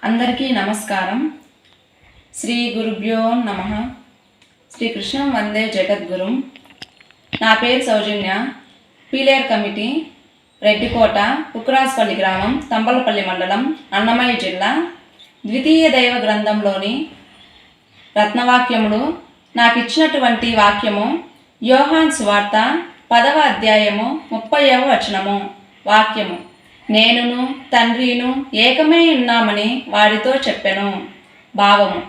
అందరికీ నమస్కారం. శ్రీ గురుభ్యో నమః. శ్రీకృష్ణం వందే జగద్గురుం. నా పేరు సౌజన్య. పీలేర్ కమిటీ, రెడ్డికోట, కుక్రాస్పల్లి గ్రామం, తంబలపల్లి మండలం, అన్నమయ్య జిల్లా. ద్వితీయ దైవ గ్రంథంలోని రత్నవాక్యములు నాకు ఇచ్చినటువంటి వాక్యము యోహాను సువార్త 10వ అధ్యాయము 30వ వచనము. వాక్యము: నేనును తండ్రిను ఏకమై ఉన్నామని వారితో చెప్పెను. భావము: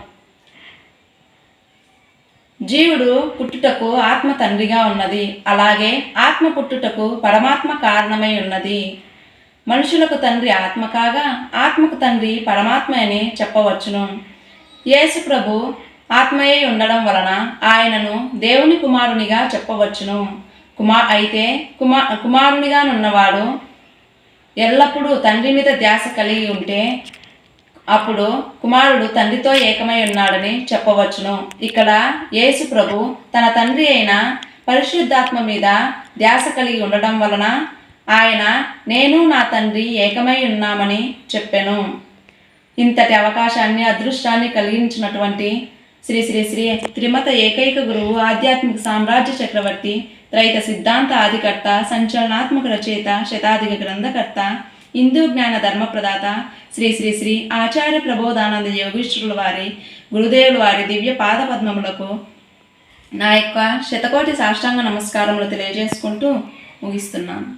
జీవుడు పుట్టుటకు ఆత్మ తండ్రిగా ఉన్నది, అలాగే ఆత్మ పుట్టుటకు పరమాత్మ కారణమై ఉన్నది. మనుషులకు తండ్రి ఆత్మ కాగా ఆత్మకు తండ్రి పరమాత్మ అని చెప్పవచ్చును. యేసు ప్రభు ఆత్మయే ఉండడం వలన ఆయనను దేవుని కుమారునిగా చెప్పవచ్చును. కుమారునిగా ఉన్నవాడు ఎల్లప్పుడూ తండ్రి మీద ధ్యాస కలిగి ఉంటే అప్పుడు కుమారుడు తండ్రితో ఏకమై ఉన్నాడని చెప్పవచ్చును. ఇక్కడ యేసు ప్రభు తన తండ్రి అయిన పరిశుద్ధాత్మ మీద ధ్యాస కలిగి ఉండడం వలన ఆయన నేను నా తండ్రి ఏకమై ఉన్నామని చెప్పెను. ఇంతటి అవకాశాన్ని, అదృష్టాన్ని కలిగించినటువంటి శ్రీ శ్రీ శ్రీ త్రిమత ఏకైక గురువు, ఆధ్యాత్మిక సామ్రాజ్య చక్రవర్తి, త్రైత సిద్ధాంత ఆదికర్త, సంచలనాత్మక రచయిత, శతాధిక గ్రంథకర్త, హిందూ జ్ఞాన ధర్మ ప్రదాత శ్రీ శ్రీ శ్రీ ఆచార్య ప్రబోధానంద యోగీశ్వరుల వారి గురుదేవుల వారి దివ్య పాద పద్మములకు నా యొక్క శతకోటి సాష్టాంగ నమస్కారములు తెలియజేసుకుంటూ ముగిస్తున్నాను.